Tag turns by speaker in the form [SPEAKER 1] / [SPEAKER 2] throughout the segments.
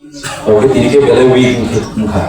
[SPEAKER 1] oke tini ke bela week mukha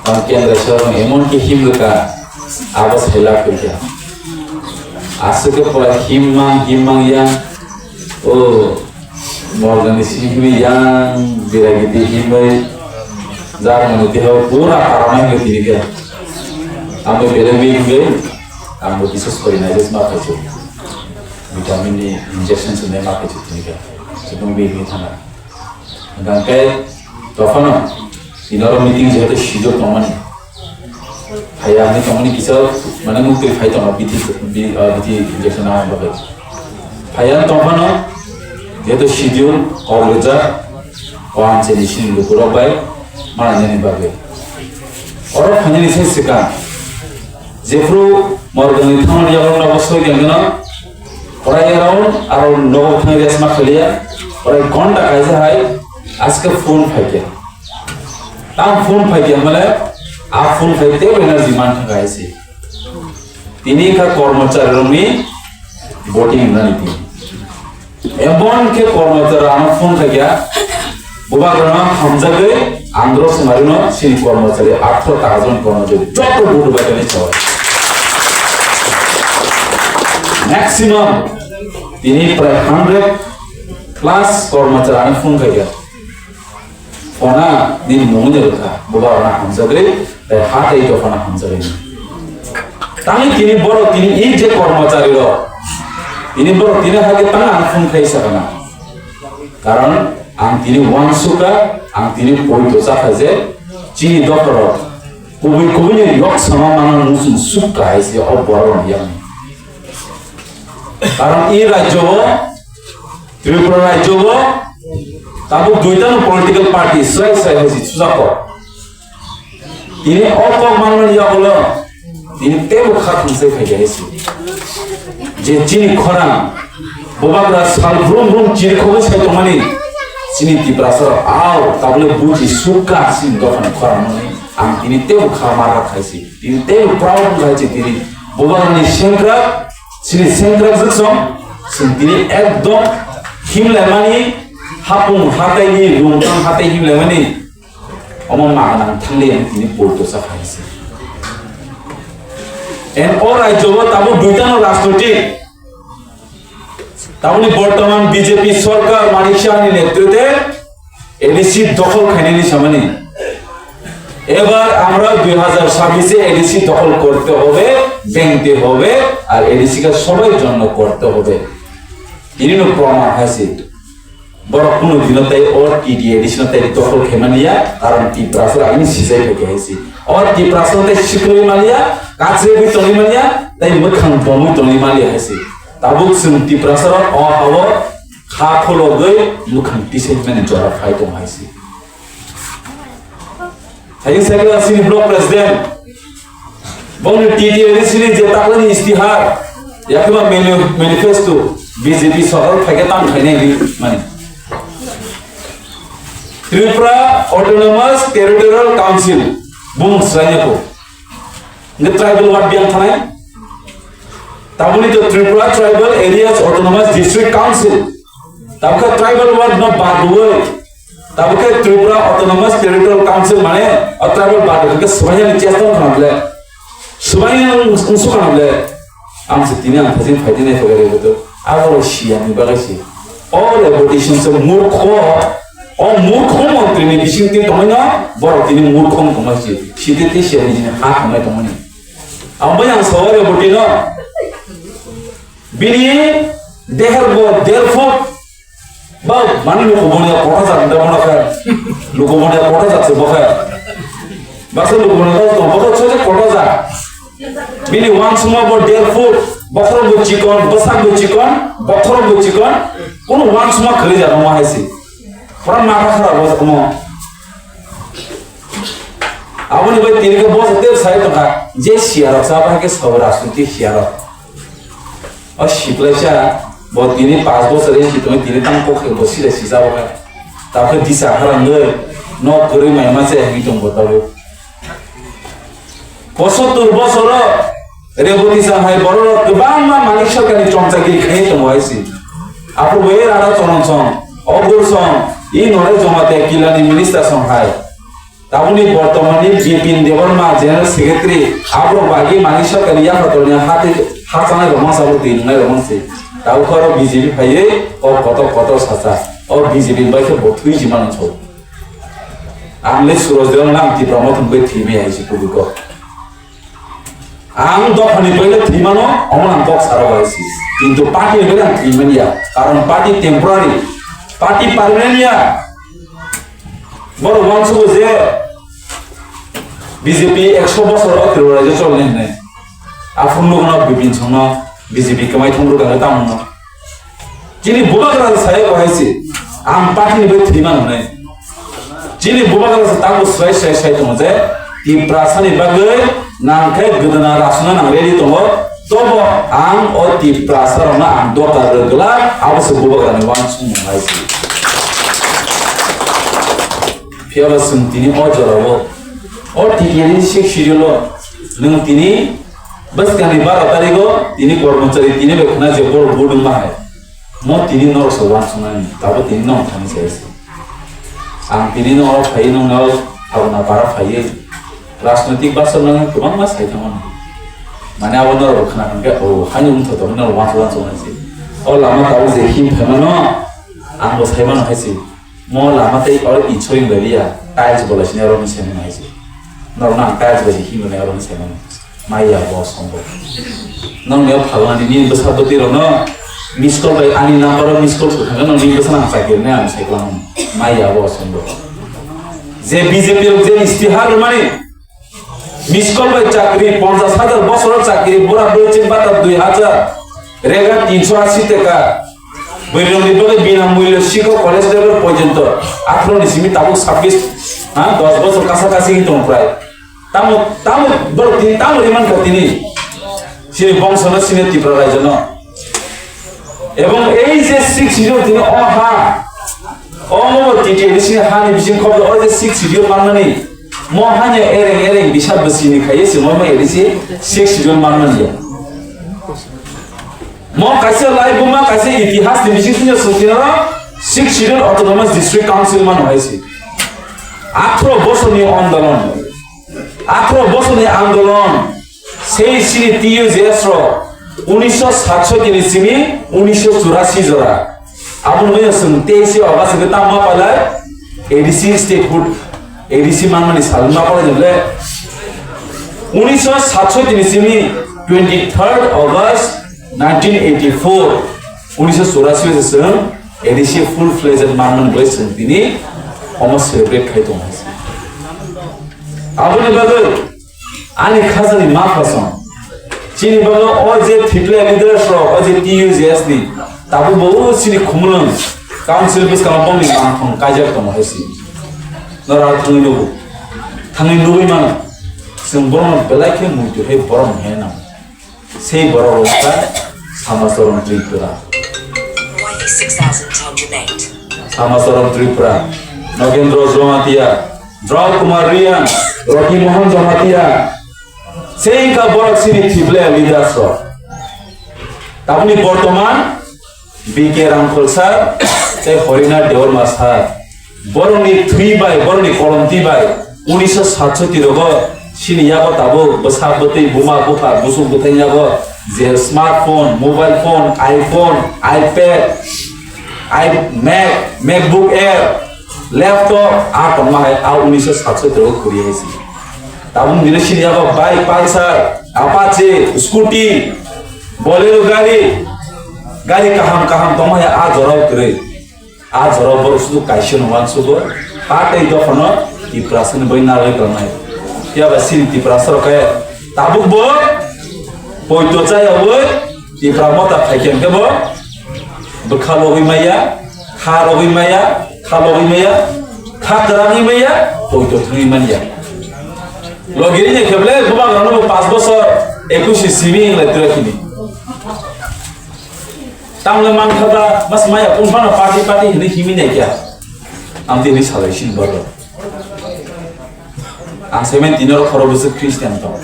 [SPEAKER 1] और केंद्र शहर में एमन की हिम का आवाज हिला कर क्या आजकल के पूरा हिम मांग या ओ मॉर्गन इसी में yang बिरागिती हिम में जार मनुष्य हो पूरा कारण है कि क्या आमे बेलबी में आमे विशेष कोई नहीं जिसमें आप ऐसे विटामिन डी इंजेक्शन से नहीं आप ऐसे क्या तो तुम भी नहीं था ना गांके तो फना इनर मीटिंग जो है तो शिजो तमनी हाया हमने तमनी किसा मने मुक्ति फाइ तम बीती इंजेक्शन आ बगे हाया तमना जो तो शिजो और लेजा और से निशिन लुकुरो बाय मार जाने बगे और खाने निसे सिका जेफ्रो मॉर्गन थामन यारो ना वस्तु गंगना और यारो और नो थाने रेसमा खलिया और घंटा कैसे है आज का फोन फाइके ताम फोन फाइके मतलब आप फोन फाइते हो एनर्जी मान ठगा ऐसे तिनी का कर्मचारी में वोटिंग नहीं थी एबॉन के कर्मचारी आना फोन का क्या बुबा करना हम जगह आंध्र से मारिनो सिन कर्मचारी 8,000 कर्मचारी जो तो बोर्ड बैठने चाहिए मैक्सिमम तिनी प्राय 100+ कर्मचारी आना फोन का क्या फोना दिन मोने रखा बुबा वाला हम जगह ते हाथ ही तो फोना हम जगह तामी तिनी बड़ो तिनी एक जे कर्मचारी लो तिनी बड़ो तिनी हाके ताना फोन खाई सकना कारण आं तिनी वांसुका आं तिनी पोई तो साथ जे चीनी डॉक्टर कोई ने लोक समामान मुसुन सुका ऐसे और बड़ो नहीं कारण ये राज्य त्रिपुरा राज्य ताबो दुईटानो पॉलिटिकल पार्टी सही है सुजाको इने ऑफ मानवन या बोलो इने तेबो खातुन से फैगे है जे चिनी खरा बोबाग्रा साल ब्रुम चिनी खोबो से तो माने चिनी तिब्रासर आओ ताबले बुझी सुका सिन दफन खरा माने आं इने तेबो खा मारा खाइसी इने तेबो प्राउड खाइसी तिनी बोबाग्रानि सेंक्रा चिनी सेंक्रा जसम सिन तिनी एकदम हिमले माने हापुं हाथाय नि रुंथां हाथाय हिमले माने अमन मागनां थांले तिनी पोर्टो साफाइसे एन और राज्यबो ताबो दुईटानो राजनैतिक ताबनि बर्तमान बीजेपी सरकार मानिक शाहनि नेतृत्वे एडिसि दखल खाइनायनि सामने এবার আমরা 2026 এ এডিসি দখল করতে হবে ব্যাংকতে হবে আর এডিসি কে সবার জন্য করতে হবে ইনিনো প্রমাণ আছে বড় কোনো দিনতে और टीडी एडिशनल ते दखल खेमानिया कारण टी प्रासर आइनि सिजाय फैके हैसि और टी प्रासर ते सिक्रोइ मालिया काछे बि तनि मालिया ताइ मोखां बमु तनि मालिया हैसि ताबुक जों टी प्रासर अ हाव खा फलो गय मोखां टिसेट माने जरा फाइ दं हैसि हाइ सेक्रेटारि सिनि ब्लक प्रेसिडेंट बंग टीडी एडिशनल जे ताकनि इस्तिहार याकबा मैनिफेस्टो बीजेपी सरकार फैके ताम खाइने माने Tripura Autonomous Territorial Council, Bung Sranyako. The tribal what biang thanai? Tabuni to Tripura Tribal Areas Autonomous District Council. Tabka tribal what no badwe. Tabka Tripura Autonomous Territorial Council mane a tribal badwe. Ke subahnya ni chesta khamle. Subahnya unsu khamle. Am setini am thazin faidi ne fogare beto. Aro shia ni bagasi. All abotation se murkho और मूर्खों मंत्री ने बिसिंगते तमना बरतिनि मूर्खों कमासि सिदेते सेरिनि हा खमाय तमनि आबयां सवारे बटिनो बिनि there बो देरफो बा मानि लोक बनिया कोटा जान दमना का लोक बनिया कोटा जासे बखा बासे लोक बनिया तो बखा छोजे कोटा जा बिनि वान सुमा बो देरफो बखर बो चिकन बसा बो चिकन बखर बो चिकन कोन वान सुमा खरि जा Rama हैसि Orang marah kerana bos kamu. Abu ni baik tiga bos itu saya tu kan. Jadi siapa siapa ke saudara suci siapa. और शिपलेशा बहुत दिने 5 बस रहे कि तुम्हें दिने तंग को खेल बसी रही सीसा होगा ताकि दिशा हरंगे नौ करी महिमा से ही तुम बताओ बसों तो बसों रो रेबुती साहाय बरों तो बांग मां मानिशा का नि चौंचा की खेत तुम वाइसी आपको वेर आरा चौंच चौंच और गुरसों ই নরে জমাতে কিলানি মিনিস্টার সংহাই তাবুনি বর্তমানে বিপিন দেববর্মা জেনারেল সেক্রেটারি আবো বাগি মানি সরকার ইয়া হতনিয়া হাতে হাতানা রমন সাবো দিননাই রমন সে তাও খর বিজেপি ফাইয়ে ও কত সাসা ও বিজেপি বাইকে বথুই জিমান ছ আমলে সুরজ দেওয়ার নাম তি প্রমোথন বে থিমে আইছি পুলিক আম দফানি পয়লে থিমানো অমন বক্স আরো আইছি কিন্তু পার্টি এবারে থিমানিয়া কারণ পার্টি টেম্পোরারি পার্টি পার্মানেন্টিয়া বড় বংশ যে বিজেপি 100 বছর অতিররাজে চললেন নাই আফুন লোকনা বিপিন সঙ্গ বিজেপি কামাই থমরু গালে তামন যিনি বুবাগরা সাহে কহাইছে আম পার্টি নিবে থিমান নাই যিনি বুবাগরা তাগো সাই দङ যে তি প্রাসানি বাগৈ নামখাই গদনা রাসনা নাংরেদি দङ তব আম ও তি প্রাসারনা আম দকার গলা আবস বুবাগরানি ওয়ানসুং মাইছি फियाबा जों दिनै अजराव टिकेटनि सिक्स सिडिउल नों दिनै बसकानि 12 तारिखआव दिनै कर्मचारी दिनै बेखना जे बर बुदुं माहाय म दिनै नरस वानसुनानि दाबो दिनै नं थानि जायसै आं दिनै नर फाइ नंनाव थावना बारा फाइ राजनैतिक बासर नों गोबां मा साइथामोन माने आबो नर खोनाखनके औ हानि उनथ' दं नर वानसुनासै अ लामा दाबो जे हिम फेमानो आंबो साइमान हायसै म लामाते और इच्छोइं गलिया टाइल्स बोलासिने रनि सेने नाइसि नरना टाइल्स बजि हिमने रनि सेने माइया बस संबो नन मेव फालानि नि बसाबति रन मिस कल बाय आनि नम्बर मिस कल थागन नि बसना साइकेलने आं साइक्लाम माइया बस संबो जे बीजेपी रो जे इस्तिहार माने मिस कल बाय चाकरी 50,000 বছর চাকরি পুরা বেচিন বাতা 2000 রেগা 380 টাকা বৈরনিবলে বিনামূল্যে শিক্ষক কলেজ লেভেল পর্যন্ত 18 নিসিমি তাবু 26 10 বছর কাছাকাছি কিন্তু প্রায় তামো বড় তিনি তামো ইমান তিনি সিনি বংশন সিনি ত্রিপুরা রাজ্য এবং এই যে 6 সিডিউল তিনি অহা অমতি যে সিনি হানি বিসিন খবর ও যে 6 সিডিউল মাননানি মহানে এরেং বিশাল বসিনি খাইছে মমা এরিসি 6 সিডিউল মাননানি म कैसे लाइव बुमा कैसे इतिहास निबिसिन सुतिना 6 सिडिउल अटोनोमास डिस्ट्रिक्ट काउन्सिल मान हयसि 18 বছরনি আন্দোলন 18 বছরনি আন্দোলন সেই সিনি টিইউজেস র 1967 নিসিমি 1984 জরা আপন মে সং 23 অগাস্ট কে তামা পালাই এডিসি স্টেটহুড এডিসি মানমানি সালমা পড়ে জলে 1967 নিসিমি 23rd অগাস্ট 1984 1984 से एडिसी फुल फ्लेजेड मानमन गयसन दिनी अलमोस्ट सेलिब्रेट खाइ दङ आबनि बागै आनि खाजानि मा फासन चिनि बागै अ जे थिप्ले लिडार्स र अ जे टियुजेस नि ताबु बहु सिनि खुमलन काउन्सिल बिस काउन्सिल मानखं काइजा दङ हेसि नरा थाङै नुबै मान जों बरम बेलाइखे मुइतो हे बरम हेना সেই বড় অবস্থা সামাসরণ ত্রিপুরা 6008 সামাসরণ ত্রিপুরা নগেন্দ্র জমাতিয়া দ্রব কুমার রিয়ান রকি মোহন জমাতিয়া সেই কা বড় সিনি থিবলে লিডার্স তাবনি বর্তমান বিকে রামফল স্যার সেই হরিনা দেওরমা স্যার বরনি থুই বাই বরনি কলমতি বাই 1967 রগ सिनियाबो ताबो बसाबते बुमा बुफा बुसु बुथैयाबो जे smartphone mobile phone iPhone iPad MacBook Air laptop आ तमा है आ 1967 रो खुरी हैसी ताबु दिने सिनियाबो bike Pulsar Apache Scooty Bolero गाड़ी कहम तमा है आ जराव करे आ जराव बरसु काइसन वानसुबो पाटे दफनो इ प्रासन बैनाले करनाय या बसिन टिप्रा सरकाय ताबुक बो पोइतो चायावो टिप्रा मता फाइकेन के बो बखालोगै माया खारोगै माया खातरागै माया पोइतो थुइ मानिया लगिरि ने केबले गोबा गनो 5 বছর 21 सिमी लेत्रखिनि तामले मानखाबा बस माया उनफाना पार्टी हिनि हिमिने क्या आमते नि सालायसिन बरो आं सेमेन दिनर खरबसो ख्रिस्टियान दं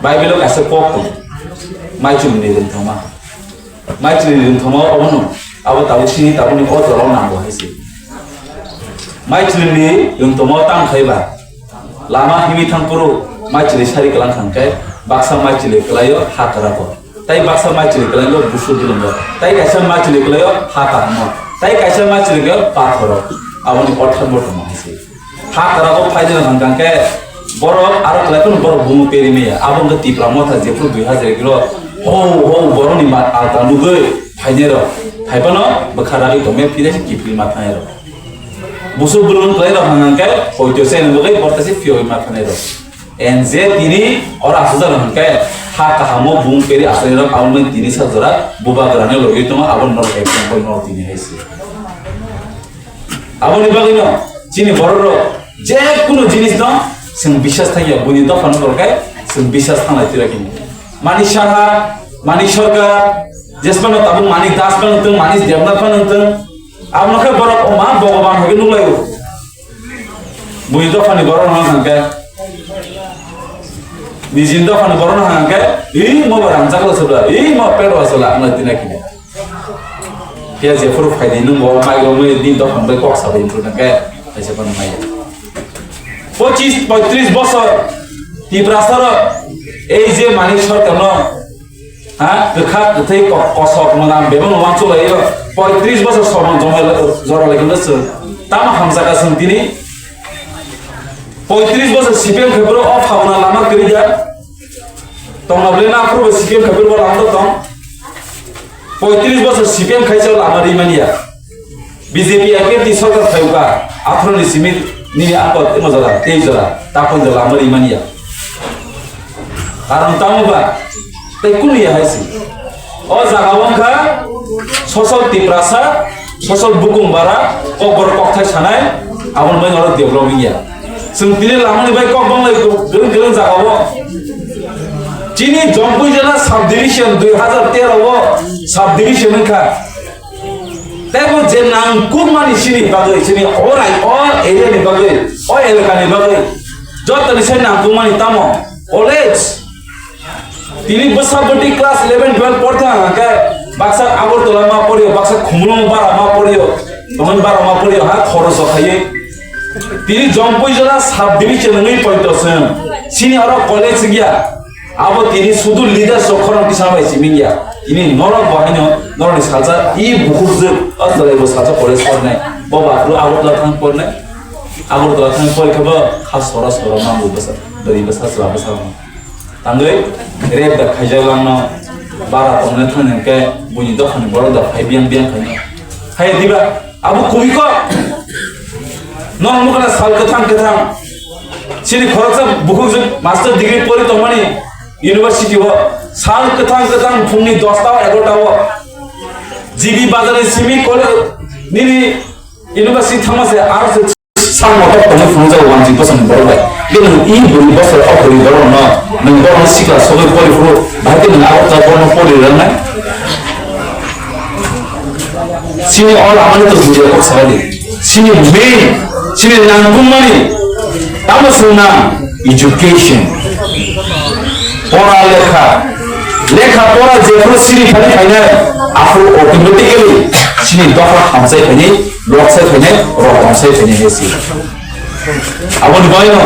[SPEAKER 1] बाइबेलाव गासै पक माइथुनि रोंथमा अबनो abo tabu sini tabu ni o dorong nanggo haisi mai chilini yung tomo tang khaiba lama himi thangpuru mai chili sari kalang thangkai baksa mai chili kelayo hakarako tai baksa mai chili kelayo busu dilenggo tai kaisa mai chili kelayo hakaramo tai kaisa mai chili kelayo pathoro abo ni othar motomo haisi hakarako phaidena thangkai borok aro kelakon borok bumu perime ya abo nge tipra motha jepru 2000 kilo ho borok ni mat alta nugai phaidero phaibano bakhara ki tome pide kipil mathaero busu bulun kelai hangangkai hoito sen nugai portasi fio mathaero enze tini ora asudar hangkai ha kahamo bum peri asero aun tini sajora buba garane logi toma abon nor example nor tini haisi abon ni bagino chini bororo je kuno jinis no sing বিশ্বাস থাকিয়া বুনি দফান করকাই sing বিশ্বাস থানাইতে রাখিনি মানি সাহা মানি সরকার যেসমানো তাবু মানি দাস বানতং মানি দেবনাথ বানতং আমনকে বড় মা ভগবান হবে নুলাইও বুনি দফানি বড় না হাঙ্কে নিজিন দফানি বড় না হাঙ্কে এই মো রামজাকল সবলা এই মো পেড় আসলা আমনা দিনাকিনে ফিয়া যে ফরু ফাইদি নু মো মাইগো মে দিন দফান বাই কক সাবে ইনফুটাকে এসে বান মাই 25-35 বছর তীব্রাসর এই যে মানিক সরকার হ্যাঁ গোখা গোথৈ কসক মনাম বেবং ওয়াঞ্চলাই 35 বছর সমান জরা লাগিনস তাম হামজাকা সং তিনি 35 বছর সিপিএম খবর অফ হাওনা লামা করিয়া তংনাবলে না প্রব সিপিএম খবর বল আমদ তং 35 বছর সিপিএম খাইছল আমারি মানিয়া বিজেপি একে সরকার থাইকা আফরনি সিমিত ni apa mozora tejora takon jala amari mania karon tamu ba tai kuliah haisi o jagawon kha social tiprasa social bukung bara kokbor kokthai sanai abon bai oro developing ya sung tine lamani bai kokbong lai gereng jagawo chini jompui jela sub division 2013 o sub division kha tebo je nangkung mani sini bagai sini orai o area ni bagai o elaka ni bagai jot ni sen nangkung mani tamo college tini besaboti class 11 12 পড়তা ka baksa Agartala মা পড়িও baksa Khumlung বারা মা পড়িও তমন বারা মা পড়িও হা খরচ খাইয়ে তিনি জম্পুই জেলা sub division নই পড়তছেন সিনি আর কলেজ গিয়া আবো তিনি শুধু leader সখরন কিসাবাই সিমিয়া ini norok bahino norok salsa i bukhurje atla ebo salsa kole sorne baba lu agutla thang porne agutla thang por khaba khas sora sora mangu basa dari basa sala basa tangai rep da khajalangno bara tomne thane ke buni do khane boro da phai biang biang khane hai diba abu kubi ko non mukana sal kathang sini khoroksa bukhurje master degree pori tomani university ও সাল কথাং ফুংনি 10টা 11টা ও GB বাজারে সিমি কলে নিনি university থামাসে আর সাল মত তুমি ফুংজা 1% বড়বাই কিন্তু ই বুনি বছর অপরি বড় না নং বড় সিকলা সবে পরি ফুরো ভাইতে না আওতা বড় পরি রানা সিনি অল আমানে তো বুঝে ও সালি সিনি মেইন সিনি নাঙ্গুমানি তামসুনা এডুকেশন পড়ালেখা লেখাপড়া যে কোনো সিরি খালি খাইনে আপু অটোমেটিক্যালি সিনি দফা হামসাই খাইনে লকসাই খাইনে রকমসাই খাইনে হেসি আপন বাইনো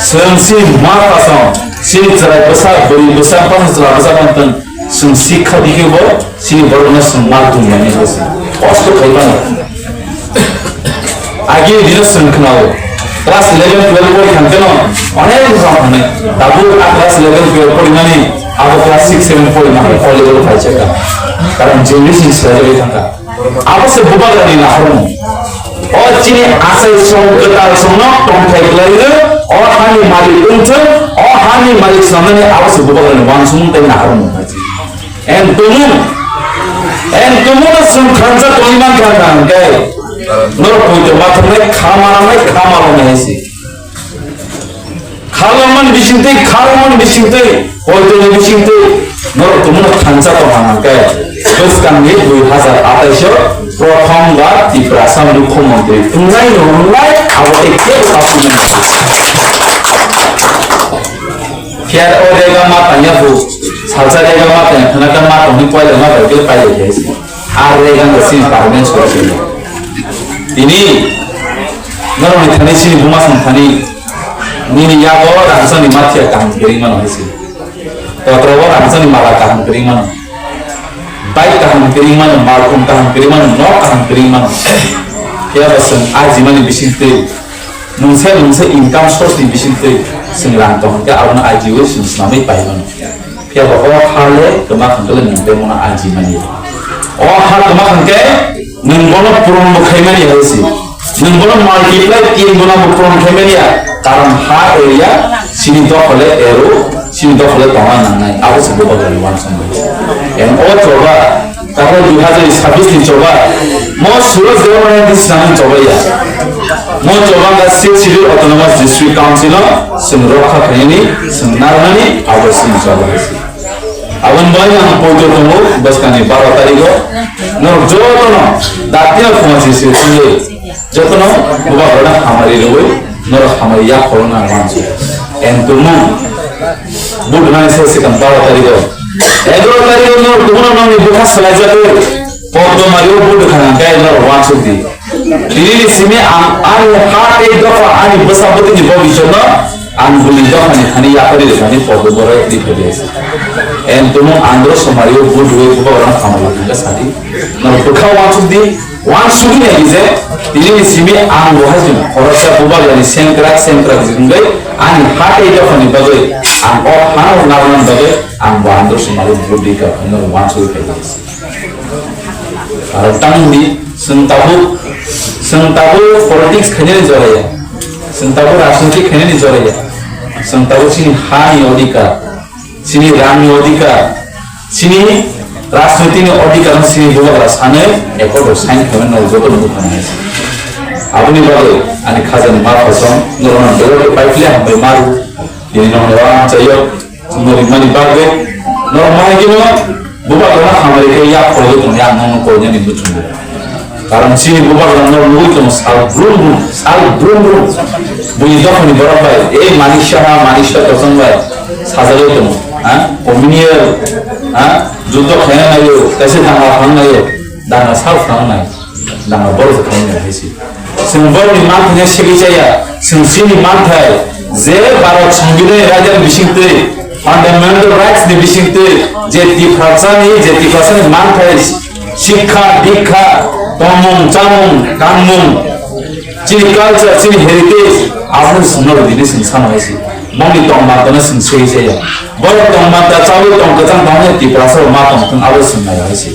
[SPEAKER 1] সনসি মারাসং সিনি চলাই বসা বলি বসা পান চলা বসা পান সুন শিক্ষা দিকেব সিনি বড়না সুন মাতুম মানে হেসি কষ্ট খাইবানা আগে দিন সংখ্যাও ক্লাস 11 12 পড়ি খানতেন অনেক জানে দাবু ক্লাস 11 12 পড়ি মানে আবো ক্লাস 6 7 পড়ি না কলেজে পাইছে কারণ জেনারেশন স্টাইলে থাকা আবসে বুবাগানি না হরম ও চিনি আসাই সংকতার সঙ্গ টম খাইলাইলে ও হানি মালিক উনছে ও হানি মালিক সামনে আবসে বুবাগানি ওয়ান সুমতে না হরম পাইছে এন্ড তুমু সংখ্যাঞ্জা তলিমান খানা গায় নর কইতে বাতনে খামারামে হেসি খালামান বিশিংতে হয়তো বিশিংতে নর তুমুন খানসা তো হানাকে বসকাননি 2028 প্রথমবার ত্রিপুরা মুখ্যমন্ত্রী তুনাই নলাই আবতে কে সাফুনে ফিয়ার ওরেগা মা তানিয়া বু সালসা রেগা মা তানিয়া খানাকা মা তনি কয়লা মা বকে পাইলে হেসি regan sini parmen solusi ini namun ini sini rumah santani ini ya bawa rasa ni mati akan kiriman oleh sini terbawa rasa ni malah akan kiriman baik akan kiriman maupun akan kiriman no akan kiriman ya besan ajiman di bisinte nungse income source di bisinte sengrantong ke aruna ajiwe senamai payman ya bawa hale kemak kalian yang demona ajiman ya hal kemak ke nunggono puron bukhaiman ya sih nunggono multiply 3 guna bukhaiman khaiman ya karam ha area sini to khole ero sini to khole taman nai aku sebut dari wan sampai yang coba kalau 2026 ni coba mau surat dewan di sana coba ya mau coba nggak sih autonomous district council senrokha ini senarani aku sih coba sih awan banyak foto tunggu bas kani 12 tarik no jodoh datnya fungsi sih jodoh bukan orang hamari loh no hamari ya corona langsung entumu bukan saya sih kan 12 tarik 11 tarik no tuh no bukan selesai tuh foto Mario bukan kayak no langsung di ini sini hati itu ani besar betul di bawah bicara angguli doang hani ya kali hani foto boleh di video entumu andro Mario bukan orang hamari juga sadi no bukan langsung di langsung ini aja ini sini anggo hasil orang saya buat dari sentral juga ani hati itu hani bagai anggo hana naran bagai anggo andro Mario bukan no langsung kayak kalau tangdi sentabu politics kayaknya juara ya sentabu राजनीति kayaknya juara ya sentabu sini hani odika sini rami odika sini राजनीति ने odika sini juga rasanya ekor sains kayaknya nol jodoh bukan sih abuni bagai ani khazan mar kosong nurman dulu pipeline sampai maru ini nomor cayo semua mani bagai normal gini bukan orang Amerika ya kalau itu yang non kolnya di betul karena sini bukan orang non itu sal brum bunyi doang di berapa manisha kosong baik sahaja itu omnier judo kayaknya ayo kasih tanggal ayo dan asal tanggal dan baru tanggal sih semua di mana segitu sini mana zero baru sembilan raja bising fundamental rights di bisingte jeti perasaan mantai sikha dikha tomung camung kanmung cini culture cini heritage aku semua di sini sama sih mungkin tong matanya sensui saya baru tong mata cawe tong kecang tongnya di perasaan matang tong aku semua sih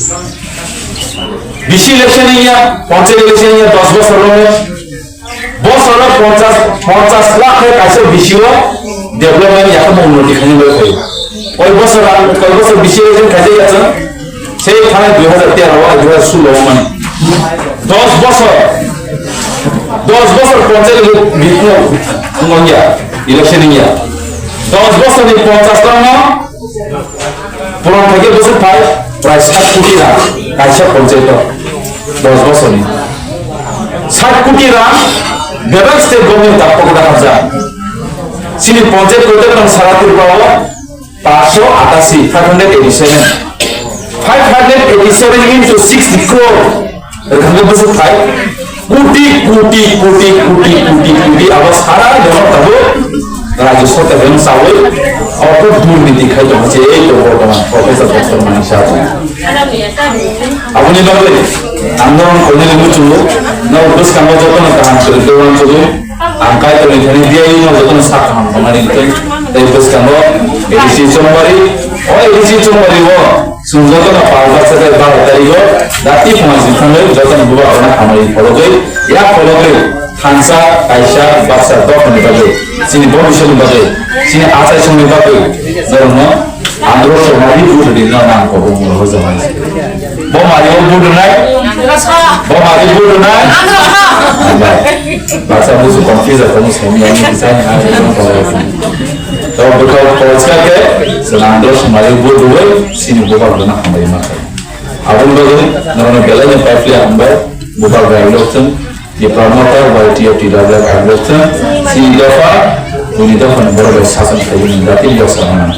[SPEAKER 1] bisi election-nya panchayat election-nya 10 বছর হলো 50 লাখ কাছে বিশিও development या तो उन्नति खाने में कोई और बस विषय जो कैसे जाता से थाने 2013 हुआ 2016 में 10 बছর पंचायत बिल्कुल उंगलिया इलेक्शन इंडिया 10 বছর नहीं 50 টাকা पुरान থেকে বছর পায় প্রায় 60 কোটি টাকা কাইসা पंचायत 10 বছর नहीं 60 কোটি টাকা বেবার স্টেট গভর্নমেন্ট তারপর টাকা যায় sini project itu kan saratir bawah 587 587 into 60 crore रकम बस 5 कोटी अब सारा जमा तब राजस्व तब सावे और तो दुर्नीति खाई तो मुझे तो वर्तमान प्रोफेसर डॉक्टर मनीषा अब नहीं बात आंदोलन करने लगे चुनो ना बस काम जोतो ना काम करते हैं चुनो angkai tu ni dia ini mau jatuh sak ham kemarin itu terus kamu edisi cumari wo sungguh tu nak parbat sedar bar tadi wo dati pengasih kamu jatuh buat orang kemarin follow Hansa Aisha Baksa dok ni bagai sini bonus ni bagai sini asal sini bagai dorong andro semari buat di dalam angkau bumbu zaman bom Mario buat naik Baksa musuh confuse kamu semua ni desain ada yang kalau tahu bekal polska ke senandro semari buat dua sini buat orang kemarin makan abang bagai orang bela yang pipeline ambil buat berlokten di promoter YTF tidak berlokten si dafa bunyi dafa berbagai sasaran kayu mendapat yang sama